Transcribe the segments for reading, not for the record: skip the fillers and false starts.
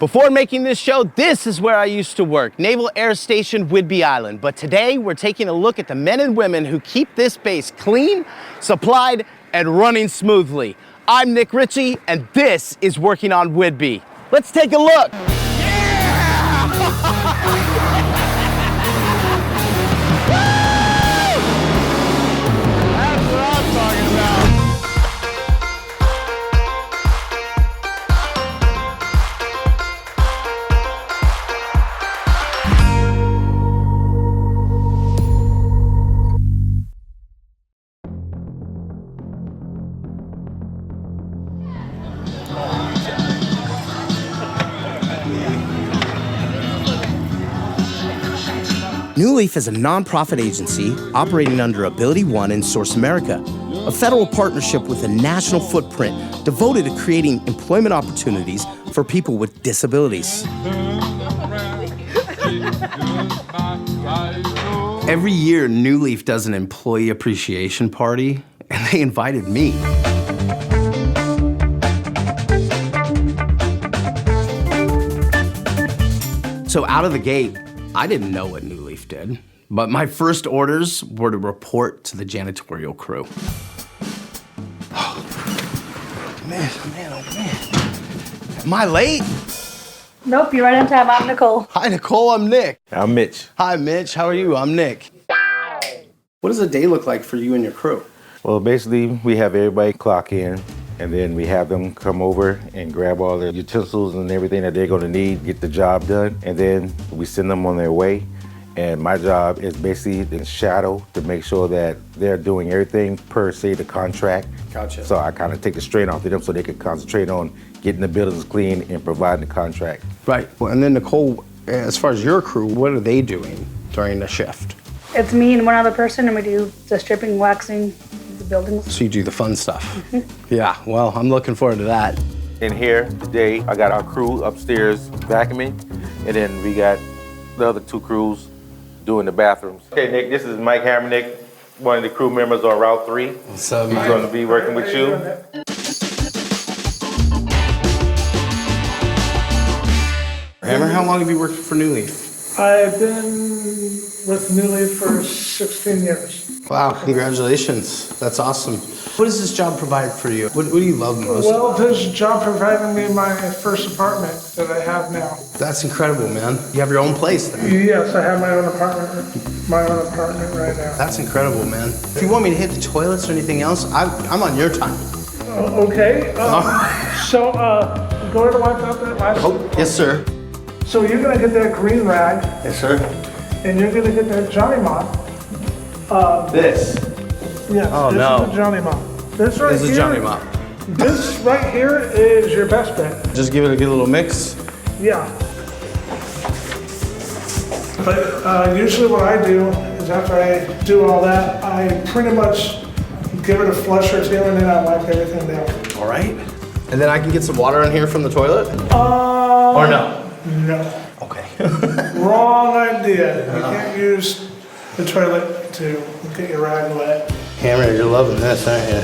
Before making this show, this is where I used to work, Naval Air Station Whidbey Island. But today, we're taking a look at the men and women who keep this base clean, supplied, and running smoothly. I'm Nick Ricci, and this is Working on Whidbey. Let's take a look. New Leaf is a nonprofit agency operating under Ability One in Source America, a federal partnership with a national footprint devoted to creating employment opportunities for people with disabilities. Every year, New Leaf does an employee appreciation party, and they invited me. So out of the gate, I didn't know what New Leaf did, but my first orders were to report to the janitorial crew. Oh, man. Am I late? Nope, you're right on time. I'm Nicole. Hi, Nicole, I'm Nick. I'm Mitch. Hi, Mitch, how are you? I'm Nick. What does a day look like for you and your crew? Well, basically, we have everybody clock in, and then we have them come over and grab all their utensils and everything that they're gonna need, get the job done, and then we send them on their way. And my job is basically in shadow to make sure that they're doing everything per se the contract. Gotcha. So I kind of take the strain off of them so they can concentrate on getting the buildings clean and providing the contract. Right, well, and then Nicole, as far as your crew, what are they doing during the shift? It's me and one other person, and we do the stripping, waxing, the buildings. So you do the fun stuff. Yeah, well, I'm looking forward to that. In here today, I got our crew upstairs vacuuming, and then we got the other two crews doing the bathrooms. Okay, Nick, this is Mike Hammernick, one of the crew members on Route 3. What's up, He's man? going to be working with you. Hammer, how long have you worked for New Leaf? I've been with New Leaf for 16 years. Wow, congratulations. That's awesome. What does this job provide for you? What do you love most? Well, this job provided me my first apartment that I have now. That's incredible, man. You have your own place then. Yes, I have my own apartment right now. That's incredible, man. If you want me to hit the toilets or anything else, I'm on your time. Okay, so go ahead and wipe out that last. Oh, yes, sir. So you're gonna get that green rag, Yes, sir. and you're gonna get that Johnny Mop. This. Yes, Oh, this no. is the Johnny Mop. This right This is here, Johnny Mop. This right here is your best bet. Just give it a good little mix. Yeah. But usually what I do is after I do all that, I pretty much give it a flush or two and then I wipe everything down. All right. And then I can get some water in here from the toilet? Or no? No. Okay. Wrong idea. You can't use the toilet to get your rag wet. Hammer, you're loving this, aren't you?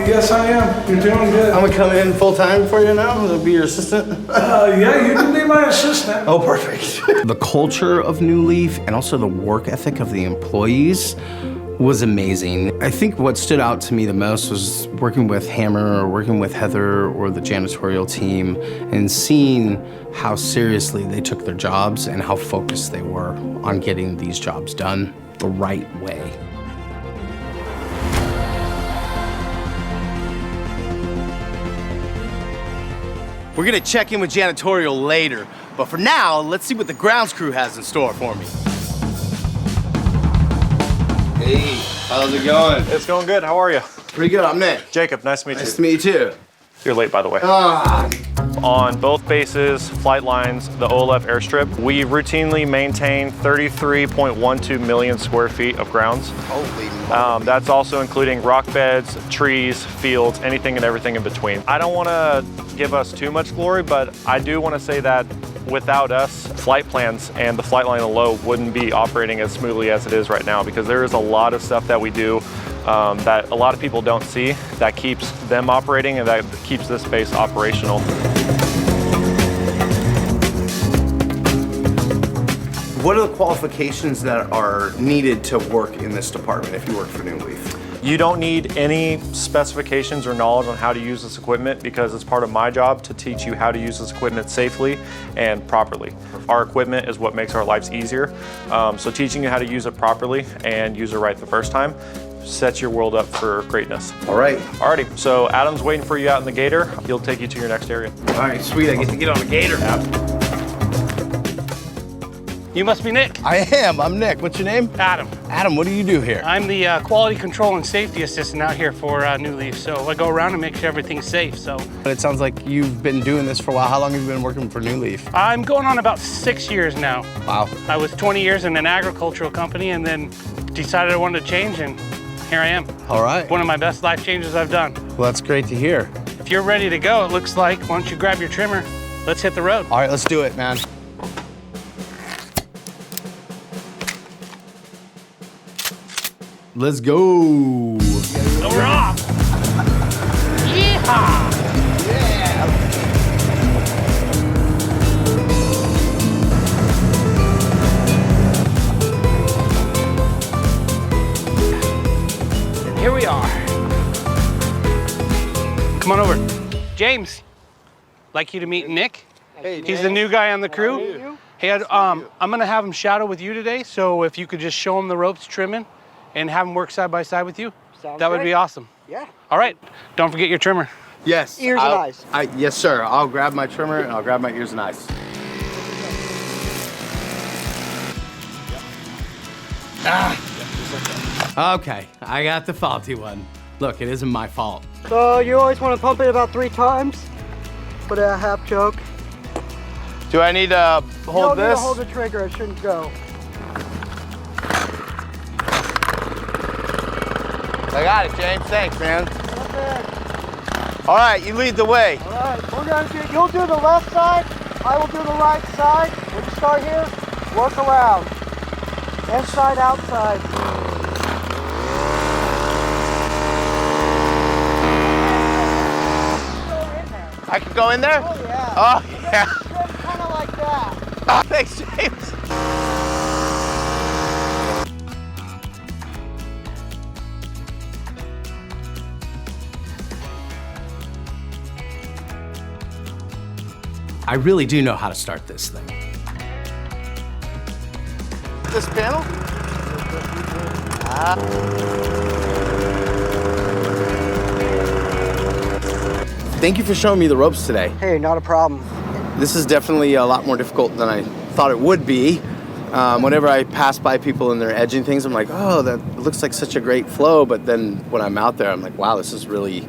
Yes I am. You're doing good. I'm gonna come in full time for you now. I'll be your assistant. Yeah, you can be my assistant. Oh, perfect. The culture of New Leaf and also the work ethic of the employees was amazing. I think what stood out to me the most was working with Hammer or working with Heather or the janitorial team and seeing how seriously they took their jobs and how focused they were on getting these jobs done the right way. We're gonna check in with Janitorial later, but for now, let's see what the grounds crew has in store for me. Hey, how's it going? It's going good. How are you? Pretty good, I'm Nick. Jacob, nice to meet Nice you. to meet you too. You're late, by the way. Ah, On both bases, flight lines, the OLF airstrip, we routinely maintain 33.12 million square feet of grounds. holy moly. That's also including rock beds, trees, fields, anything and everything in between. I don't want to give us too much glory, but I do want to say that without us, flight plans and the flight line alone wouldn't be operating as smoothly as it is right now, because there is a lot of stuff that we do that a lot of people don't see that keeps them operating and that keeps this base operational. What are the qualifications that are needed to work in this department if you work for New Leaf? You don't need any specifications or knowledge on how to use this equipment because it's part of my job to teach you how to use this equipment safely and properly. Our equipment is what makes our lives easier. So teaching you how to use it properly and use it right the first time sets your world up for greatness. All right. Alrighty, so Adam's waiting for you out in the gator. He'll take you to your next area. All right, sweet. I get to get on a gator. You must be Nick. I am. I'm Nick. What's your name? Adam. Adam, what do you do here? I'm the quality control and safety assistant out here for New Leaf. So I go around and make sure everything's safe. So It sounds like you've been doing this for a while. How long have you been working for New Leaf? I'm going on about 6 years now. Wow. I was 20 years in an agricultural company and then decided I wanted to change, and here I am. All right. One of my best life changes I've done. Well, that's great to hear. If you're ready to go, it looks like, why don't you grab your trimmer? Let's hit the road. All right, let's do it, man. Let's go. So we're off. Yeehaw! And here we are. Come on over. James, like you to meet Nick. Hey, He's the new guy on the crew. Hey, I'm gonna have him shadow with you today, so if you could just show him the ropes trimming and have him work side by side with you, that would be awesome. Yeah. All right, don't forget your trimmer. Yes. Ears and eyes. Yes, sir. I'll grab my trimmer and I'll grab my ears and eyes. Okay, I got the faulty one. Look, it isn't my fault. So you always want to pump it about 3 times. Put a half choke. Do I need to hold you don't need this? to hold the trigger, it shouldn't go. I got it, James. Thanks, man. Not bad. All right, you lead the way. All right, you'll do the left side, I will do the right side. When you start here, work around. Inside, outside. I can go in there? Oh yeah. Oh, yeah. Kind of like that. Oh, thanks, James. I really do know how to start this thing. This panel? Thank you for showing me the ropes today. Hey, not a problem. This is definitely a lot more difficult than I thought it would be. Whenever I pass by people and they're edging things, I'm like, oh, that looks like such a great flow. But then when I'm out there, I'm like, wow, this is really,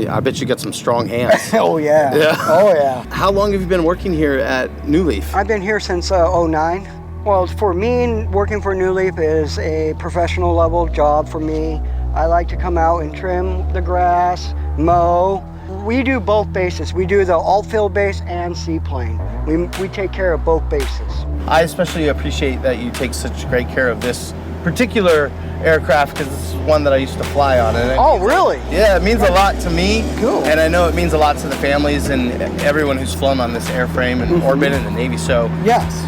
I bet you got some strong hands. Oh yeah. Yeah. Oh yeah. How long have you been working here at New Leaf? I've been here since '09. Well, for me, working for New Leaf is a professional level job for me. I like to come out and trim the grass, mow. We do both bases. We do the alt-field base and seaplane. We take care of both bases. I especially appreciate that you take such great care of this particular aircraft because this is one that I used to fly on. And Oh, really? yeah, it means a lot to me. Cool. And I know it means a lot to the families and everyone who's flown on this airframe and or been in the Navy. So Yes.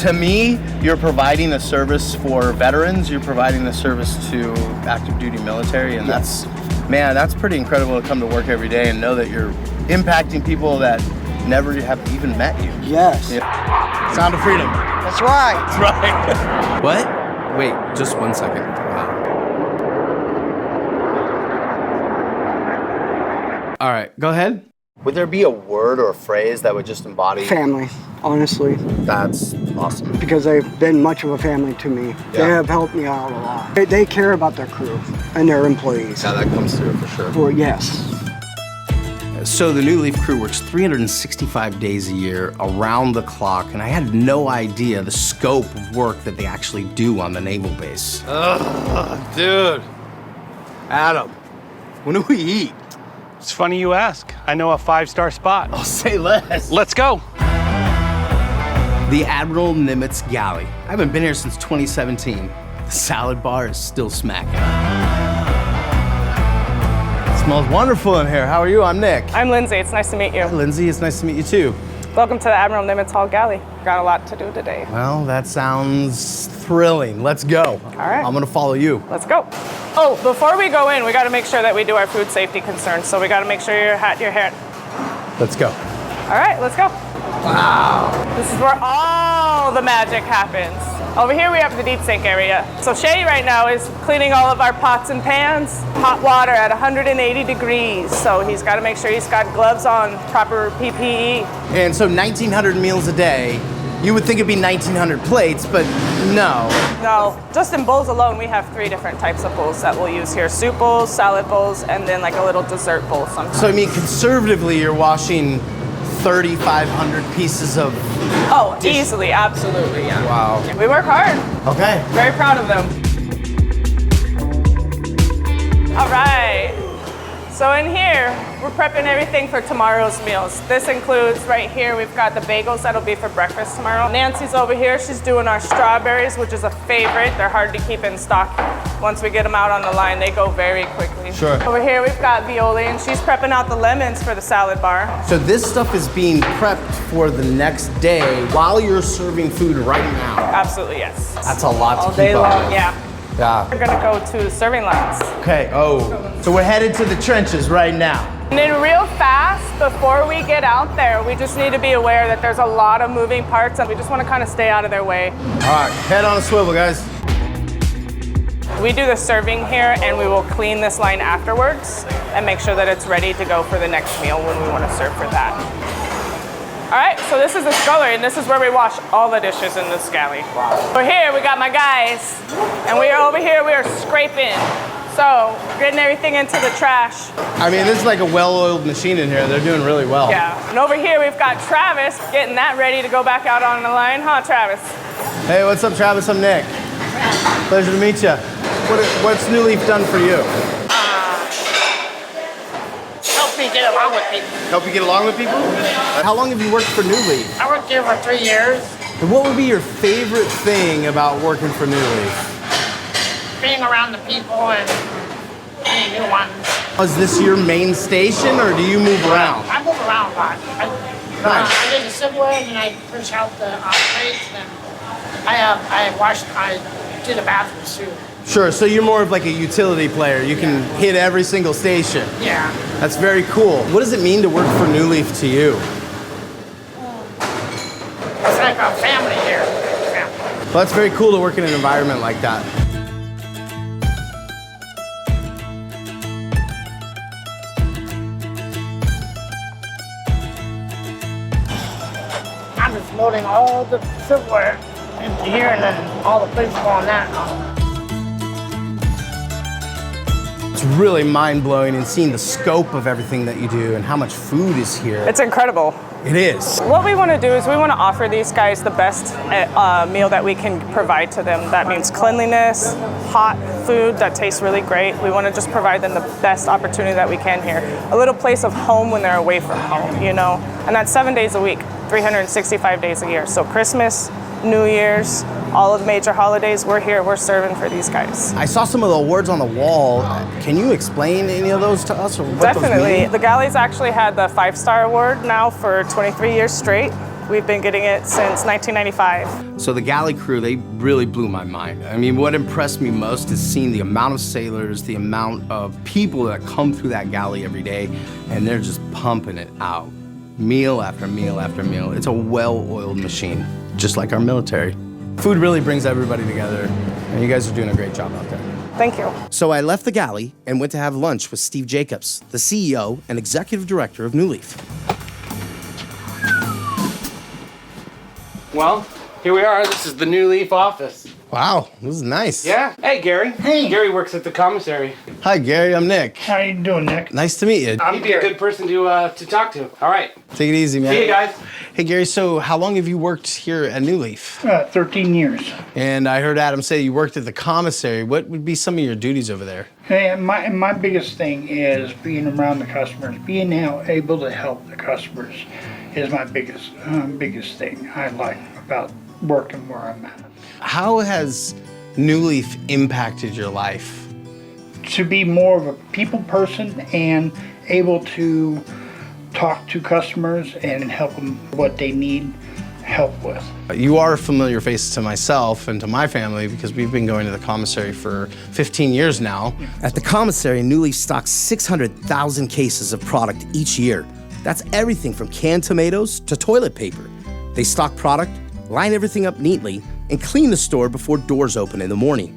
to me, you're providing a service for veterans. You're providing a service to active duty military. And that's pretty incredible to come to work every day and know that you're impacting people that never have even met you. Yes. Yeah. Sound of freedom. That's right. That's right. What? Wait, just 1 second. Wow. All right, go ahead. Would there be a word or a phrase that would just embody? Family, honestly, That's awesome. because they've been much of a family to me. They Yeah. have helped me out a lot. They care about their crew and their employees. Yeah, that comes through for sure. Well, yes. So the New Leaf crew works 365 days a year, around the clock, and I had no idea the scope of work that they actually do on the naval base. Dude. Adam, when do we eat? It's funny you ask. I know a 5-star spot. I'll say less. Let's go. The Admiral Nimitz Galley. I haven't been here since 2017. The salad bar is still smacking. It smells wonderful in here. How are you? I'm Nick. I'm Lindsay. It's nice to meet you. Hi, Lindsay. It's nice to meet you too. Welcome to the Admiral Nimitz Hall Galley. Got a lot to do today. Well, that sounds thrilling. Let's go. All right. I'm gonna follow you. Let's go. Oh, before we go in, we got to make sure that we do our food safety concerns. So we got to make sure your hair. Let's go. All right, let's go. Wow. This is where all the magic happens. Over here we have the deep sink area. So Shay right now is cleaning all of our pots and pans. Hot water at 180 degrees. So he's got to make sure he's got gloves on, proper PPE. And so 1,900 meals a day. You would think it'd be 1,900 plates, but no. No, just in bowls alone, we have 3 different types of bowls that we'll use here. Soup bowls, salad bowls, and then like a little dessert bowl sometimes. So I mean, conservatively, you're washing 3,500 pieces of... Oh, easily, absolutely, yeah. Wow. Yeah, we work hard. Okay. Very proud of them. All right. So in here, we're prepping everything for tomorrow's meals. This includes right here, we've got the bagels that'll be for breakfast tomorrow. Nancy's over here, she's doing our strawberries, which is a favorite. They're hard to keep in stock. Once we get them out on the line, they go very quickly. Sure. Over here, we've got Viola, and she's prepping out the lemons for the salad bar. So this stuff is being prepped for the next day while you're serving food right now. Absolutely, yes. That's a lot All to day keep up long, with. yeah. Yeah. We're gonna go to the serving lines. Okay, so we're headed to the trenches right now. And then real fast, before we get out there, we just need to be aware that there's a lot of moving parts and we just want to kind of stay out of their way. All right, head on a swivel, guys. We do the serving here and we will clean this line afterwards and make sure that it's ready to go for the next meal when we want to serve for that. All right, so this is the scullery, and this is where we wash all the dishes in this galley. Wow. So here, we got my guys, and we are over here, we are scraping. So, getting everything into the trash. I mean, this is like a well-oiled machine in here. They're doing really well. Yeah, and over here, we've got Travis getting that ready to go back out on the line. Huh, Travis? Hey, what's up, Travis? I'm Nick. Pleasure to meet you. What's New Leaf done for you? Help me get along with people. Help you get along with people? How long have you worked for New Leaf? I worked here for 3 years. And what would be your favorite thing about working for New Leaf? Being around the people and meeting new ones. Is this your main station, or do you move around? I move around a lot. I did the civil end and I finished out the trades, and I did the bathrooms too. Sure, so you're more of like a utility player. You can hit every single station. Yeah. That's very cool. What does it mean to work for New Leaf to you? It's like a family here. Family. Well, that's very cool to work in an environment like that. I'm just loading all the silverware into here and then all the plates go on that. It's really mind-blowing and seeing the scope of everything that you do and how much food is here. It's incredible. It is. What we want to do is we want to offer these guys the best meal that we can provide to them. That means cleanliness, hot food that tastes really great. We want to just provide them the best opportunity that we can here. A little place of home when they're away from home, you know? And that's 7 days a week, 365 days a year. So Christmas, New Year's, all of the major holidays, we're here, we're serving for these guys. I saw some of the awards on the wall. Can you explain any of those to us? Or what Definitely. Those mean? The Galley's actually had the 5-star award now for 23 years straight. We've been getting it since 1995. So the Galley crew, they really blew my mind. I mean, what impressed me most is seeing the amount of sailors, the amount of people that come through that galley every day, and they're just pumping it out. Meal after meal after meal. It's a well-oiled machine, just like our military. Food really brings everybody together, and you guys are doing a great job out there. Thank you. So I left the Galley and went to have lunch with Steve Jacobs, the CEO and executive director of New Leaf. Well, here we are. This is the New Leaf office. Wow, this is nice. Yeah. Hey, Gary. Hey. Gary works at the commissary. Hi, Gary, I'm Nick. How you doing, Nick? Nice to meet you. He'd be a good person to talk to. All right. Take it easy, man. See you guys. Hey, Gary, so how long have you worked here at New Leaf? 13 years. And I heard Adam say you worked at the commissary. What would be some of your duties over there? Hey, my biggest thing is being around the customers, being able to help the customers is my biggest thing I like about working where I'm at. How has New Leaf impacted your life? To be more of a people person and able to talk to customers and help them what they need help with. You are a familiar face to myself and to my family because we've been going to the commissary for 15 years now. At the commissary, New Leaf stocks 600,000 cases of product each year. That's everything from canned tomatoes to toilet paper. They stock product, line everything up neatly, and clean the store before doors open in the morning.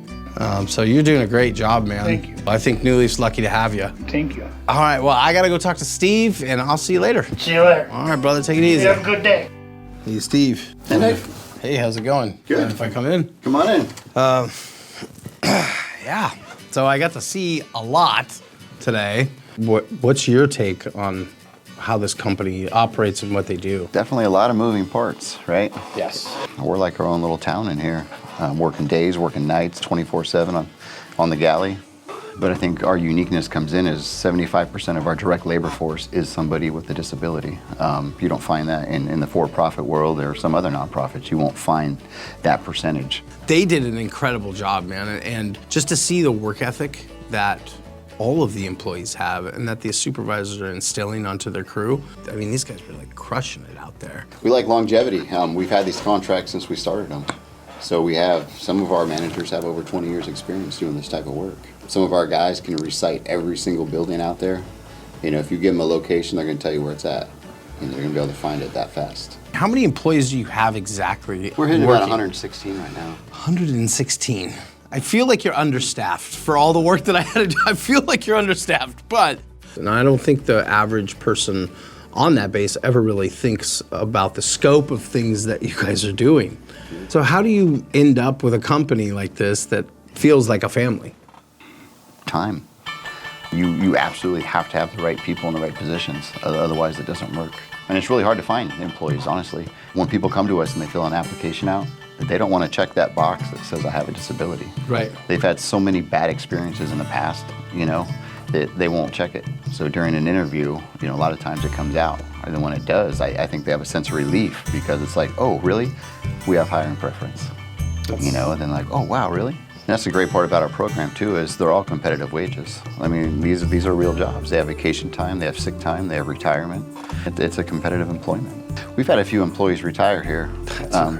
So you're doing a great job, man. Thank you. I think New Leaf's lucky to have you. Thank you. All right, well, I gotta go talk to Steve, and I'll see you later. See you later. All right, brother, take it easy. You have a good day. Hey, Steve. Hey, Nick. Hey, how's it going? Good. Mind if I come in? Come on in. Yeah. So I got to see a lot today. What's your take on how this company operates and what they do? Definitely a lot of moving parts, right? Yes. We're like our own little town in here. Working days, working nights, 24/7 on the Galley. But I think our uniqueness comes in is 75% of our direct labor force is somebody with a disability. You don't find that in the for-profit world or some other nonprofits. You won't find that percentage. They did an incredible job, man. And just to see the work ethic that all of the employees have and that the supervisors are instilling onto their crew, I mean, these guys were like crushing it out there. We like longevity. We've had these contracts since we started them. So we have, some of our managers have over 20 years experience doing this type of work. Some of our guys can recite every single building out there. You know, if you give them a location, they're gonna tell you where it's at. And they're gonna be able to find it that fast. How many employees do you have exactly? We're hitting working? about 116 right now. 116. I feel like you're understaffed for all the work that I had to do. I feel like you're understaffed, but and I don't think the average person on that base ever really thinks about the scope of things that you guys are doing. So how do you end up with a company like this that feels like a family? Time. You absolutely have to have the right people in the right positions, otherwise it doesn't work. And it's really hard to find employees, honestly. When people come to us and they fill an application out, they don't want to check that box that says I have a disability. Right. They've had so many bad experiences in the past, you know, that they won't check it. So during an interview, you know, a lot of times it comes out. And then when it does, I think they have a sense of relief because it's like, oh, really? We have hiring preference. You know, and then like, oh, wow, really? And that's the great part about our program too, is they're all competitive wages. I mean, these are real jobs. They have vacation time, they have sick time, they have retirement. It's a competitive employment. We've had a few employees retire here,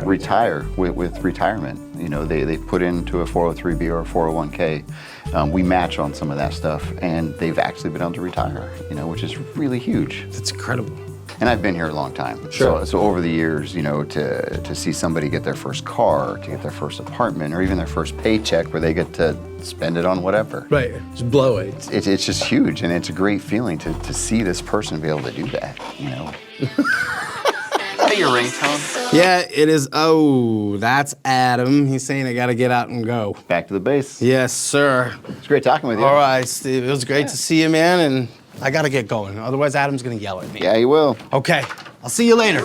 retire with retirement. You know, they put into a 403B or a 401K. We match on some of that stuff, and they've actually been able to retire, you know, which is really huge. That's incredible. And I've been here a long time. Sure. So over the years, you know, to see somebody get their first car, to get their first apartment, or even their first paycheck where they get to spend it on whatever. Right, just blow it. It's just huge, and it's a great feeling to see this person be able to do that, you know. Is that your ringtone? Yeah, it is. Oh, that's Adam. He's saying I gotta get out and go. Back to the base. Yes, sir. It's great talking with you. All right, Steve. It was great to see you, man, and I gotta get going. Otherwise, Adam's gonna yell at me. Yeah, he will. Okay, I'll see you later.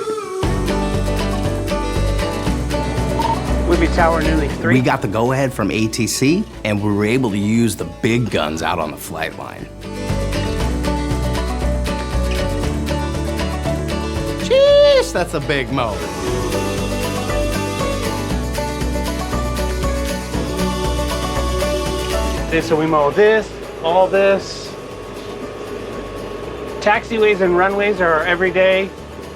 Whidbey Tower, New Leaf 3. We got the go-ahead from ATC, and we were able to use the big guns out on the flight line. Jeez, that's a big mow. So we mow this, all this. Taxiways and runways are every day.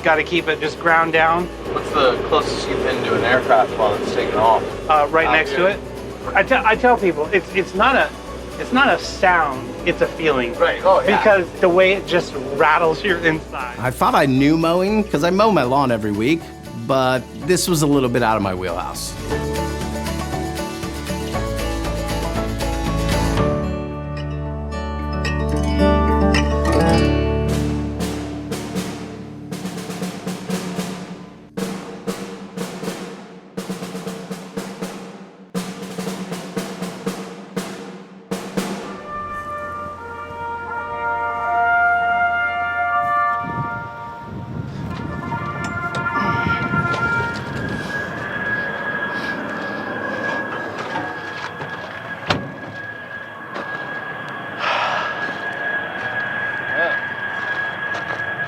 Got to keep it just ground down. What's the closest you've been to an aircraft while it's taking off? Right next to it. I tell people it's not a sound, it's a feeling. Right. Oh, yeah. Because the way it just rattles your inside. I thought I knew mowing because I mow my lawn every week, but this was a little bit out of my wheelhouse.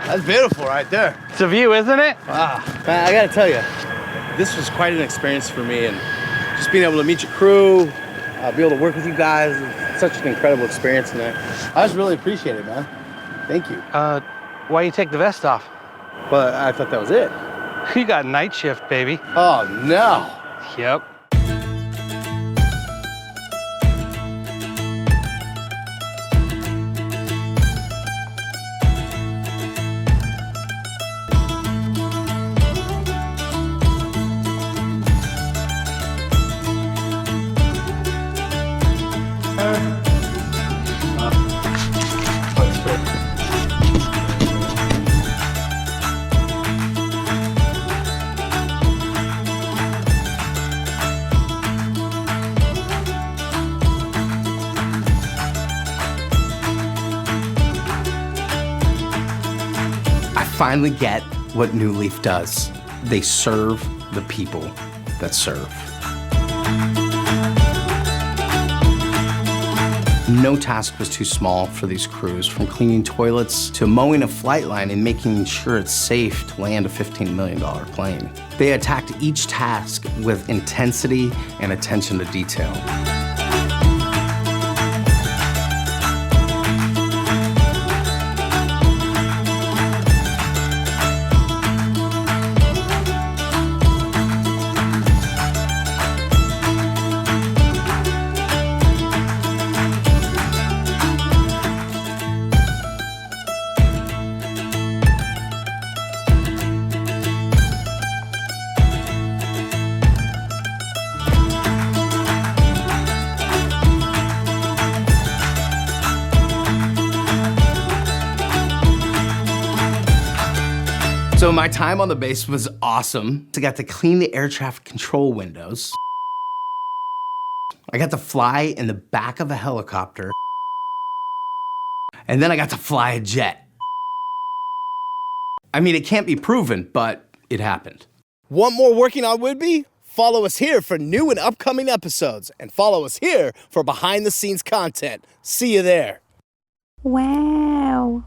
That's beautiful right there. It's a view, isn't it? Wow. Man, I gotta tell you, this was quite an experience for me, and just being able to meet your crew, be able to work with you guys, it's such an incredible experience, and I just really appreciate it, man. Thank you. Why you take the vest off? But I thought that was it. You got night shift, baby. Oh, no. Yep. Finally get what New Leaf does. They serve the people that serve. No task was too small for these crews, from cleaning toilets to mowing a flight line and making sure it's safe to land a $15 million plane. They attacked each task with intensity and attention to detail. So my time on the base was awesome. I got to clean the air traffic control windows. I got to fly in the back of a helicopter. And then I got to fly a jet. I mean, it can't be proven, but it happened. Want more Working on Whidbey? Follow us here for new and upcoming episodes, and follow us here for behind-the-scenes content. See you there. Wow.